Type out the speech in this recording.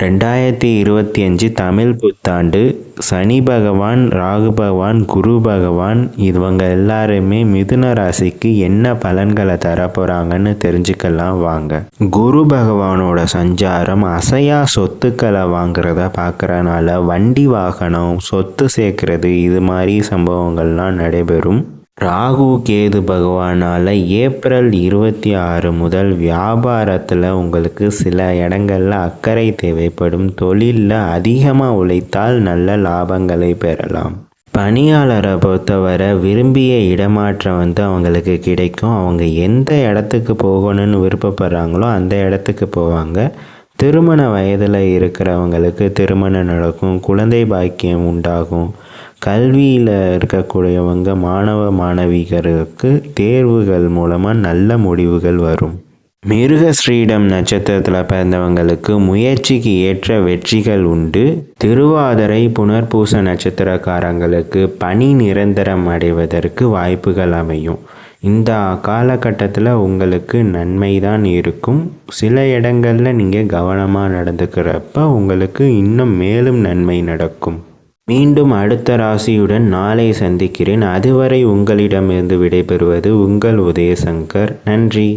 2025 தமிழ் புத்தாண்டு சனி பகவான், ராகு பகவான், குரு பகவான் இவங்க எல்லாருமே மிதுன ராசிக்கு என்ன பலன்களை தரப்போகிறாங்கன்னு தெரிஞ்சுக்கலாம் வாங்க. குரு பகவானோட சஞ்சாரம் அசையா சொத்துக்களை வாங்குறத பார்க்குறனால வண்டி வாகனம், சொத்து சேர்க்கறது இது மாதிரி சம்பவங்கள்லாம் நடைபெறும். ராகு கேது பகவானால் ஏப்ரல் 26 முதல் வியாபாரத்தில் உங்களுக்கு சில இடங்களில் அக்கறை தேவைப்படும். தொழிலில் அதிகமாக உழைத்தால் நல்ல லாபங்களை பெறலாம். பணியாளரை பொறுத்தவரை விரும்பிய இடமாற்றம் அவங்களுக்கு கிடைக்கும். அவங்க எந்த இடத்துக்கு போகணும்னு விருப்பப்படுறாங்களோ அந்த இடத்துக்கு போவாங்க. திருமண வயதில் இருக்கிறவங்களுக்கு திருமணம் நடக்கும். குழந்தை பாக்கியம் உண்டாகும். கல்வியில் இருக்கக்கூடியவங்க மாணவ மாணவிகருக்கு தேர்வுகள் மூலமாக நல்ல முடிவுகள் வரும். மிருகஸ்ரீடம் நட்சத்திரத்தில் பிறந்தவங்களுக்கு முயற்சிக்கு ஏற்ற வெற்றிகள் உண்டு. திருவாதிரை புனர்பூச நட்சத்திரக்காரங்களுக்கு பணி நிரந்தரம் அடைவதற்கு வாய்ப்புகள் அமையும். இந்த காலகட்டத்தில் உங்களுக்கு நன்மை தான் இருக்கும். சில இடங்களில் நீங்கள் கவனமாக நடந்துக்கிறப்ப உங்களுக்கு இன்னும் மேலும் நன்மை நடக்கும். மீண்டும் அடுத்த ராசியுடன் நாளை சந்திக்கிறேன். அதுவரை உங்களிடமிருந்து விடைபெறுவது உங்கள் உதயசங்கர். நன்றி.